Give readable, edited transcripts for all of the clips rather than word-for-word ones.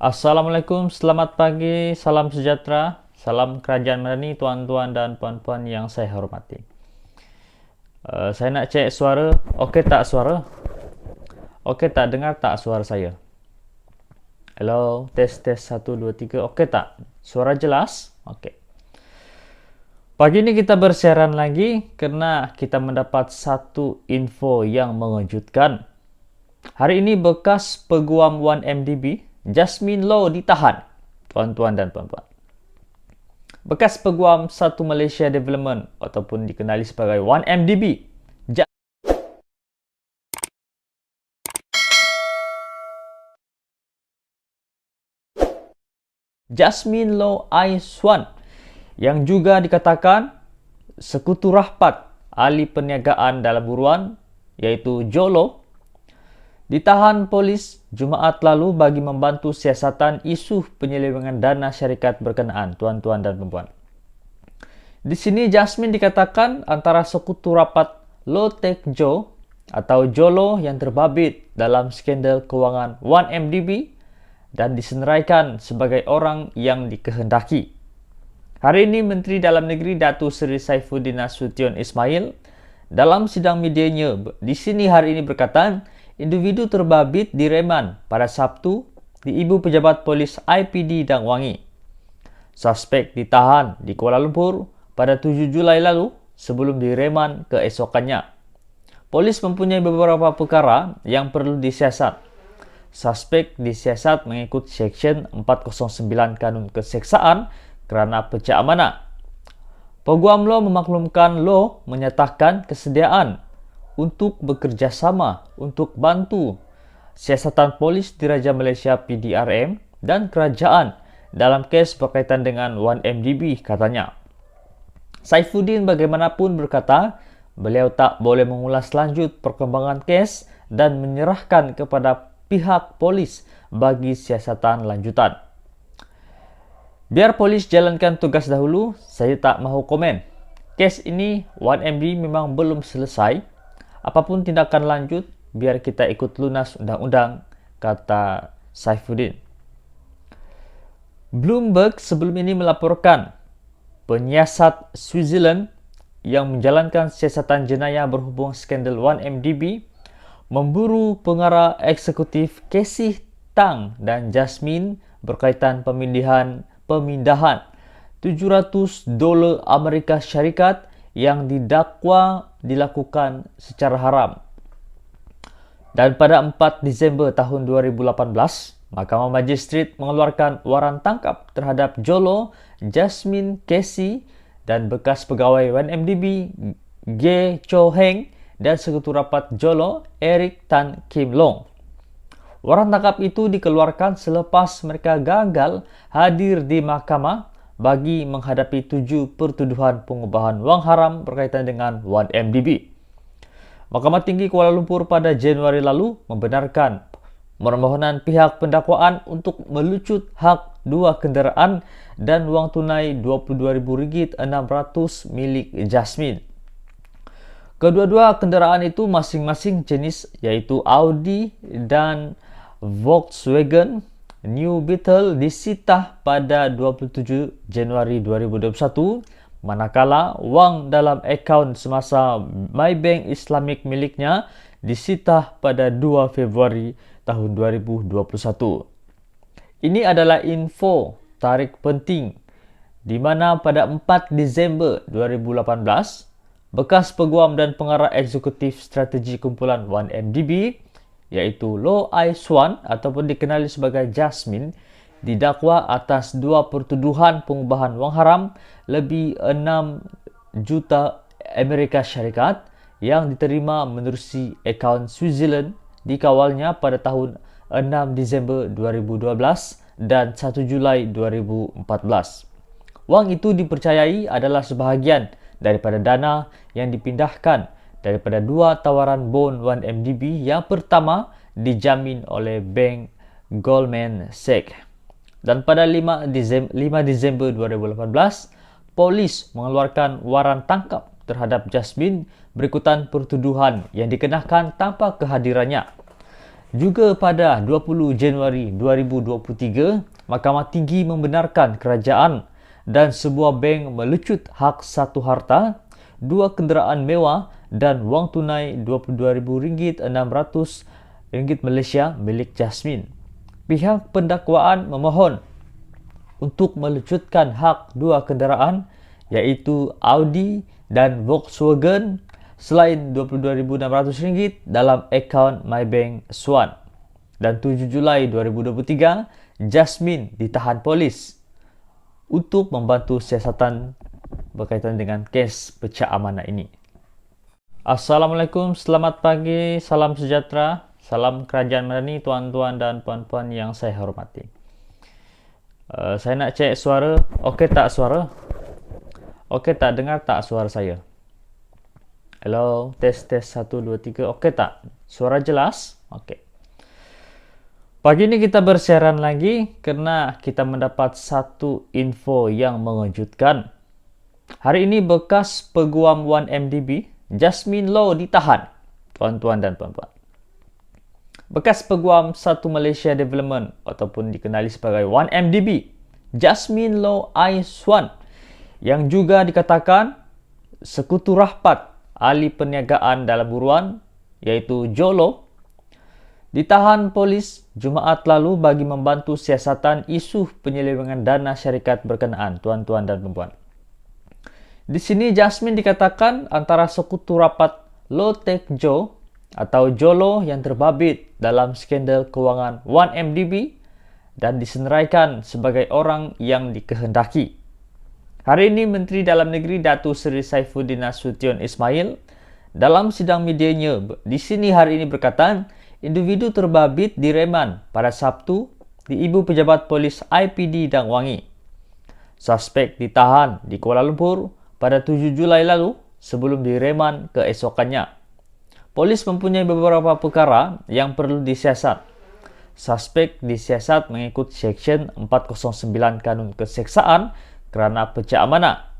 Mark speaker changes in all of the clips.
Speaker 1: Assalamualaikum, selamat pagi, salam sejahtera, salam kerajaan Madani, tuan-tuan dan puan-puan yang saya hormati. Saya nak cek suara, okey tak suara? Okey tak, dengar tak suara saya? Hello, tes 1 2 3, okey tak? Suara jelas? Okey. Pagi ini kita bersiaran lagi karena kita mendapat satu info yang mengejutkan. Hari ini bekas peguam 1MDB Jasmine Low ditahan, tuan-tuan dan puan-puan. Bekas peguam Satu Malaysia Development ataupun dikenali sebagai 1MDB, Jasmine Low Aiswan, yang juga dikatakan sekutu rapat ahli perniagaan dalam buruan iaitu Jolo, ditahan polis Jumaat lalu bagi membantu siasatan isu penyelewengan dana syarikat berkenaan, tuan-tuan dan puan-puan. Di sini Jasmine dikatakan antara sekutu rapat Low Tech Joe atau Jolo yang terbabit dalam skandal kewangan 1MDB dan disenaraikan sebagai orang yang dikehendaki. Hari ini Menteri Dalam Negeri Datuk Seri Saifuddin Nasution Ismail dalam sidang medianya di sini hari ini berkata, individu terbabit direman pada Sabtu di Ibu Pejabat Polis IPD Dang Wangi. Suspek ditahan di Kuala Lumpur pada 7 Julai lalu sebelum direman keesokannya. Polis mempunyai beberapa perkara yang perlu disiasat. Suspek disiasat mengikut Seksyen 409 Kanun Keseksaan kerana pecah amanah. Peguam Low memaklumkan Low menyatakan kesediaan untuk bekerjasama untuk bantu siasatan polis Diraja Malaysia PDRM dan kerajaan dalam kes berkaitan dengan 1MDB, katanya. Saifuddin bagaimanapun berkata, beliau tak boleh mengulas lanjut perkembangan kes dan menyerahkan kepada pihak polis bagi siasatan lanjutan. Biar polis jalankan tugas dahulu, saya tak mahu komen. Kes ini 1MDB memang belum selesai. Apapun tindakan lanjut, biar kita ikut lunas undang-undang, kata Saifuddin. Bloomberg sebelum ini melaporkan penyiasat Switzerland yang menjalankan siasatan jenayah berhubung skandal 1MDB memburu pengarah eksekutif Casey Tang dan Jasmine berkaitan pemindahan $700 Amerika Syarikat yang didakwa dilakukan secara haram. Dan pada 4 Disember tahun 2018, Mahkamah Magistrat mengeluarkan waran tangkap terhadap Jolo, Jasmine Casey dan bekas pegawai 1MDB Ge Cho Heng dan sekutu rapat Jolo, Eric Tan Kim Long. Waran tangkap itu dikeluarkan selepas mereka gagal hadir di mahkamah bagi menghadapi 7 pertuduhan pengubahan wang haram berkaitan dengan 1MDB. Mahkamah Tinggi Kuala Lumpur pada Januari lalu membenarkan permohonan pihak pendakwaan untuk melucut hak 2 kenderaan dan wang tunai RM22,600 milik Jasmine. Kedua-dua kenderaan itu masing-masing jenis iaitu Audi dan Volkswagen New Beetle disita pada 27 Januari 2021, manakala wang dalam akaun semasa Maybank Islamic miliknya disita pada 2 Februari tahun 2021. Ini adalah info tarik penting di mana pada 4 Disember 2018, bekas peguam dan pengarah eksekutif strategi kumpulan 1MDB iaitu Low Aiswan ataupun dikenali sebagai Jasmine didakwa atas 2 pertuduhan pengubahan wang haram lebih 6 juta Amerika Syarikat yang diterima menerusi akaun Switzerland dikawalnya pada tahun 6 Disember 2012 dan 1 Julai 2014. Wang itu dipercayai adalah sebahagian daripada dana yang dipindahkan daripada 2 tawaran bond 1MDB yang pertama dijamin oleh Bank Goldman Sachs. Dan pada 5 Disember 2018, polis mengeluarkan waran tangkap terhadap Jasmine berikutan pertuduhan yang dikenakan tanpa kehadirannya. Juga pada 20 Januari 2023, Mahkamah Tinggi membenarkan kerajaan dan sebuah bank melucut hak satu harta, 2 kenderaan mewah dan wang tunai RM22,600 Malaysia milik Jasmine. Pihak pendakwaan memohon untuk melucutkan hak 2 kenderaan iaitu Audi dan Volkswagen selain RM22,600 dalam akaun MyBank Swan. Dan 7 Julai 2023, Jasmine ditahan polis untuk membantu siasatan berkaitan dengan kes pecah amanah ini. Assalamualaikum, selamat pagi, salam sejahtera, salam kerajaan Madani, tuan-tuan dan puan-puan yang saya hormati. Saya nak cek suara, okey tak suara? Okey tak, dengar tak suara saya? Hello, tes 1 2 3. Okey tak? Suara jelas? Okey. Pagi ini kita bersiaran lagi kerana kita mendapat satu info yang mengejutkan. Hari ini bekas peguam 1MDB, Jasmine Low ditahan, tuan-tuan dan puan-puan. Bekas peguam 1 Malaysia Development ataupun dikenali sebagai 1MDB, Jasmine Low Aiswan, yang juga dikatakan sekutu rapat ahli perniagaan dalam buruan iaitu Jolo, ditahan polis Jumaat lalu bagi membantu siasatan isu penyelewengan dana syarikat berkenaan, tuan-tuan dan puan-puan. Di sini Jasmine dikatakan antara sekutu rapat Low Tech Joe atau Jolo yang terbabit dalam skandal kewangan 1MDB dan disenaraikan sebagai orang yang dikehendaki. Hari ini Menteri Dalam Negeri Datuk Seri Saifuddin Nasution Ismail dalam sidang medianya di sini hari ini berkata, individu terbabit direman pada Sabtu di Ibu Pejabat Polis IPD Dang Wangi. Suspek ditahan di Kuala Lumpur pada 7 Julai lalu sebelum direman keesokannya. Polis mempunyai beberapa perkara yang perlu disiasat. Suspek disiasat mengikut Seksyen 409 Kanun Keseksaan kerana pecah amanah.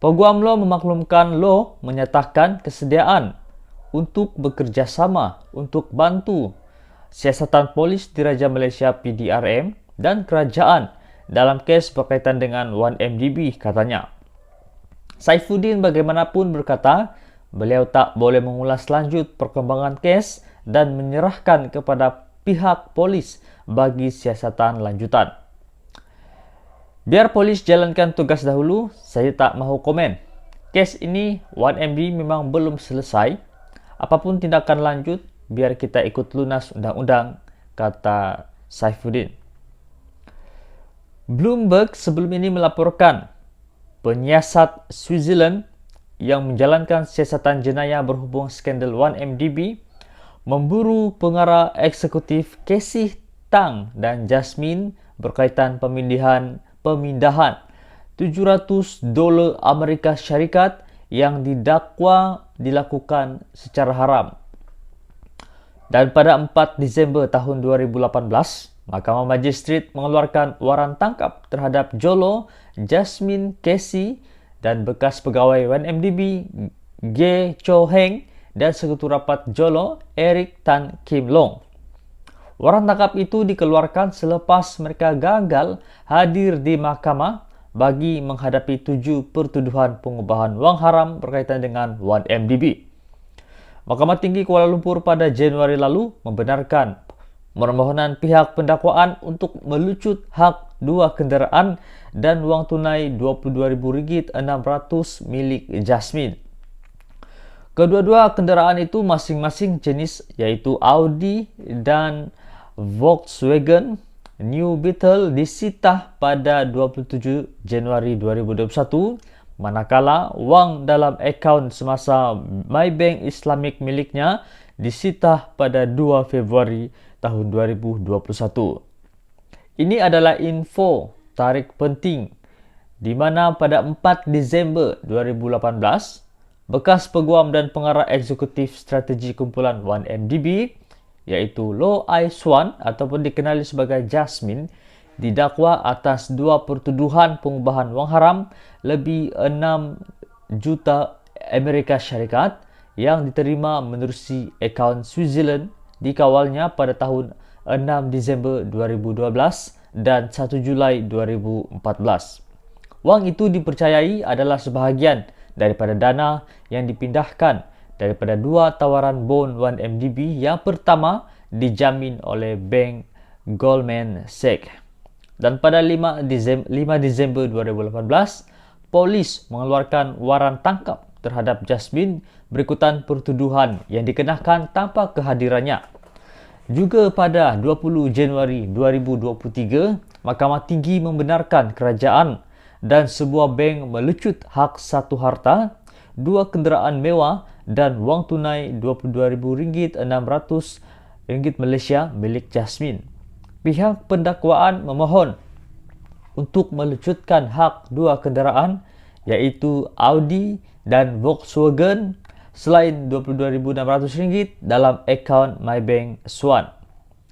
Speaker 1: Peguam Low memaklumkan Low menyatakan kesediaan untuk bekerjasama untuk bantu siasatan polis Diraja Malaysia PDRM dan kerajaan dalam kes berkaitan dengan 1MDB, katanya. Saifuddin bagaimanapun berkata, beliau tak boleh mengulas lanjut perkembangan kes dan menyerahkan kepada pihak polis bagi siasatan lanjutan. Biar polis jalankan tugas dahulu, saya tak mahu komen. Kes ini 1MD memang belum selesai. Apapun tindakan lanjut, biar kita ikut lunas undang-undang, kata Saifuddin. Bloomberg sebelum ini melaporkan penyiasat Switzerland yang menjalankan siasatan jenayah berhubung skandal 1MDB memburu pengarah eksekutif Casey Tang dan Jasmine berkaitan pemindahan $700 Amerika Syarikat yang didakwa dilakukan secara haram. Dan pada 4 Disember tahun 2018, Mahkamah Magistrat mengeluarkan waran tangkap terhadap Jolo, Jasmine Casey dan bekas pegawai 1MDB Ge Cho Heng dan sekutu rapat Jolo, Eric Tan Kim Long. Waran tangkap itu dikeluarkan selepas mereka gagal hadir di mahkamah bagi menghadapi 7 pertuduhan pengubahan wang haram berkaitan dengan 1MDB. Mahkamah Tinggi Kuala Lumpur pada Januari lalu membenarkan permohonan pihak pendakwaan untuk melucut hak 2 kenderaan dan wang tunai RM22,600 milik Jasmine. Kedua-dua kenderaan itu masing-masing jenis iaitu Audi dan Volkswagen New Beetle disita pada 27 Januari 2021, manakala wang dalam akaun semasa MyBank Islamic miliknya disita pada 2 Februari tahun 2021. Ini adalah info tarik penting di mana pada 4 Disember 2018, bekas peguam dan pengarah eksekutif strategi kumpulan 1MDB iaitu Low Aiswan ataupun dikenali sebagai Jasmine didakwa atas 2 pertuduhan pengubahan wang haram lebih 6 juta Amerika Syarikat yang diterima menerusi akaun Switzerland dikawalnya pada tahun 6 Disember 2012 dan 1 Julai 2014. Wang itu dipercayai adalah sebahagian daripada dana yang dipindahkan daripada dua tawaran bond 1MDB yang pertama dijamin oleh Bank Goldman Sachs. Dan pada 5 Disember 2018, polis mengeluarkan waran tangkap terhadap Jasmine berikutan pertuduhan yang dikenakan tanpa kehadirannya. Juga pada 20 Januari 2023, Mahkamah Tinggi membenarkan kerajaan dan sebuah bank melucut hak satu harta, 2 kenderaan mewah dan wang tunai RM22,600 Malaysia milik Jasmine. Pihak pendakwaan memohon untuk melucutkan hak 2 kenderaan iaitu Audi dan Volkswagen selain RM22,600 dalam akaun MyBank Swan.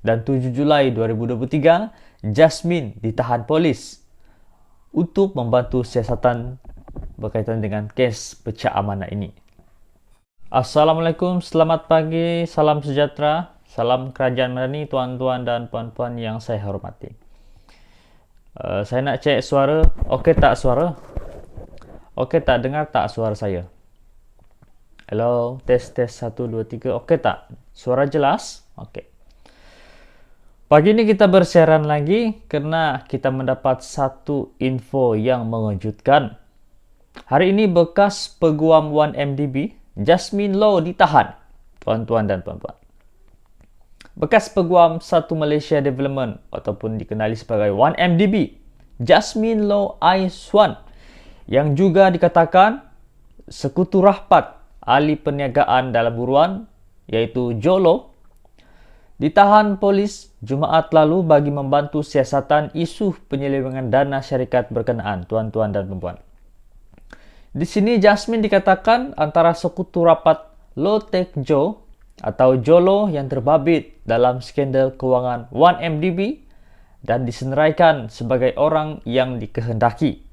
Speaker 1: Dan 7 Julai 2023, Jasmine ditahan polis untuk membantu siasatan berkaitan dengan kes pecah amanah ini. Assalamualaikum, selamat pagi, salam sejahtera, salam kerajaan Madani, tuan-tuan dan puan-puan yang saya hormati. Saya nak cek suara, okey tak suara? Okey tak, dengar tak suara saya? Hello, tes 1, 2, 3, okey tak? Suara jelas? Okey. Pagi ini kita bersiaran lagi kerana kita mendapat satu info yang mengejutkan. Hari ini bekas peguam 1MDB, Jasmine Low ditahan, tuan-tuan dan puan-puan. Bekas peguam Satu Malaysia Development ataupun dikenali sebagai 1MDB, Jasmine Low Aiswan, yang juga dikatakan sekutu rapat ahli perniagaan dalam buruan iaitu Jolo, ditahan polis Jumaat lalu bagi membantu siasatan isu penyelewengan dana syarikat berkenaan, tuan-tuan dan puan-puan. Di sini Jasmine dikatakan antara sekutu rapat Low Tech Joe atau Jolo yang terbabit dalam skandal kewangan 1MDB dan disenaraikan sebagai orang yang dikehendaki.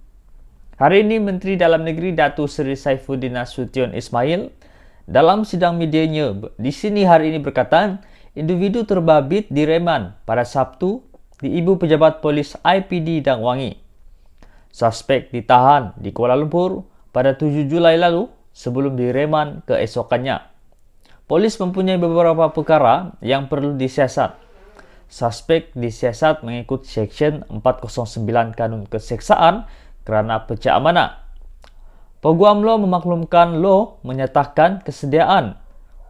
Speaker 1: Hari ini Menteri Dalam Negeri Datuk Seri Saifuddin Nasution Ismail dalam sidang medianya di sini hari ini berkata, individu terbabit direman pada Sabtu di Ibu Pejabat Polis IPD Dang Wangi. Suspek ditahan di Kuala Lumpur pada 7 Julai lalu sebelum direman keesokannya. Polis mempunyai beberapa perkara yang perlu disiasat. Suspek disiasat mengikut Seksyen 409 Kanun Keseksaan kerana pecah amanah. Peguam Low memaklumkan Low menyatakan kesediaan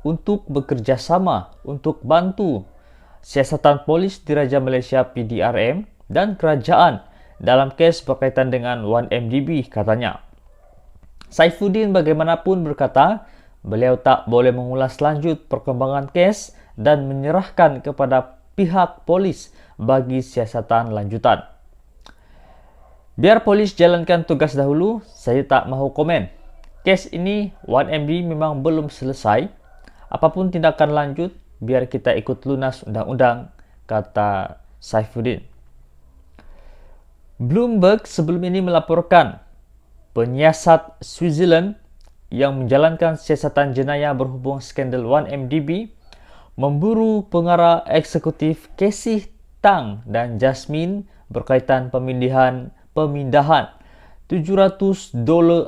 Speaker 1: untuk bekerjasama untuk bantu siasatan polis Diraja Malaysia PDRM dan kerajaan dalam kes berkaitan dengan 1MDB, katanya. Saifuddin bagaimanapun berkata, beliau tak boleh mengulas lanjut perkembangan kes dan menyerahkan kepada pihak polis bagi siasatan lanjutan. Biar polis jalankan tugas dahulu, saya tak mahu komen. Kes ini 1MDB memang belum selesai. Apapun tindakan lanjut, biar kita ikut lunas undang-undang, kata Saifuddin. Bloomberg sebelum ini melaporkan penyiasat Switzerland yang menjalankan siasatan jenayah berhubung skandal 1MDB memburu pengarah eksekutif Casey Tang dan Jasmine berkaitan pemindahan $700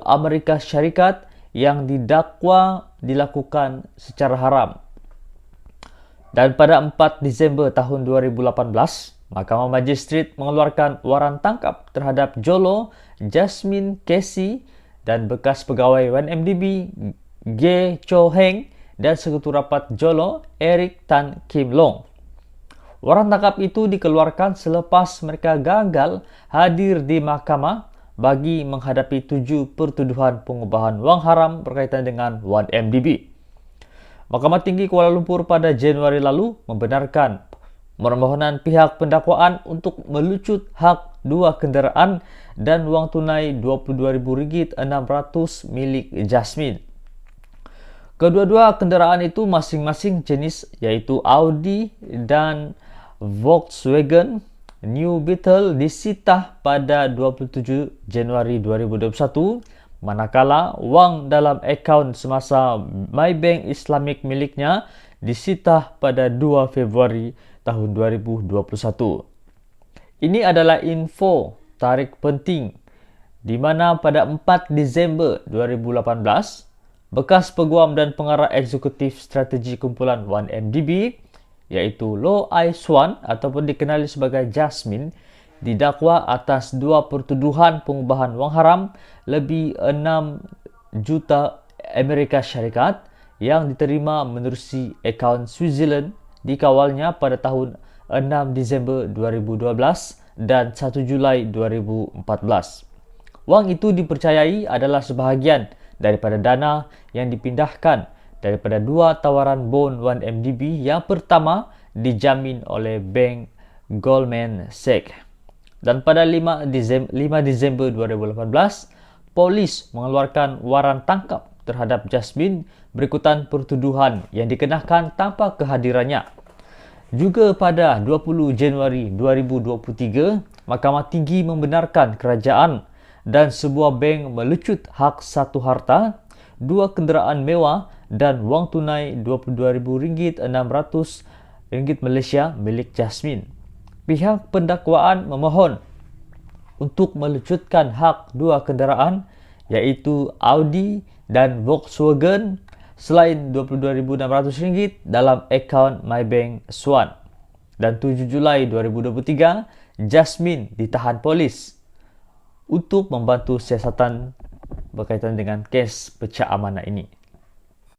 Speaker 1: Amerika Syarikat yang didakwa dilakukan secara haram. Dan pada 4 Disember tahun 2018, Mahkamah Magistrate mengeluarkan waran tangkap terhadap Jolo, Jasmine Casey dan bekas pegawai 1MDB Ge Cho Heng dan sekutu rapat Jolo, Eric Tan Kim Long. Waran tangkap itu dikeluarkan selepas mereka gagal hadir di mahkamah bagi menghadapi 7 pertuduhan pengubahan wang haram berkaitan dengan 1MDB. Mahkamah Tinggi Kuala Lumpur pada Januari lalu membenarkan permohonan pihak pendakwaan untuk melucut hak 2 kenderaan dan wang tunai RM22,600 milik Jasmine. Kedua-dua kenderaan itu masing-masing jenis iaitu Audi dan Volkswagen New Beetle disita pada 27 Januari 2021, manakala wang dalam akaun semasa MyBank Islamic miliknya disita pada 2 Februari tahun 2021. Ini adalah info tarikh penting di mana pada 4 Disember 2018, bekas peguam dan pengarah eksekutif strategi kumpulan 1MDB iaitu Low Ai Swan ataupun dikenali sebagai Jasmine didakwa atas 2 pertuduhan pengubahan wang haram lebih 6 juta Amerika Syarikat yang diterima menerusi akaun Switzerland dikawalnya pada tahun 6 Disember 2012 dan 1 Julai 2014. Wang itu dipercayai adalah sebahagian daripada dana yang dipindahkan daripada 2 tawaran bond 1MDB yang pertama dijamin oleh Bank Goldman Sachs. Dan pada 5 Disember 2018, polis mengeluarkan waran tangkap terhadap Jasmine berikutan pertuduhan yang dikenakan tanpa kehadirannya. Juga pada 20 Januari 2023, Mahkamah Tinggi membenarkan kerajaan dan sebuah bank melucut hak satu harta, 2 kenderaan mewah dan wang tunai RM22,600 Malaysia milik Jasmine. Pihak pendakwaan memohon untuk melucutkan hak 2 kenderaan iaitu Audi dan Volkswagen selain RM22,600 dalam akaun MyBank Swan. Dan 7 Julai 2023, Jasmine ditahan polis untuk membantu siasatan berkaitan dengan kes pecah amanah ini.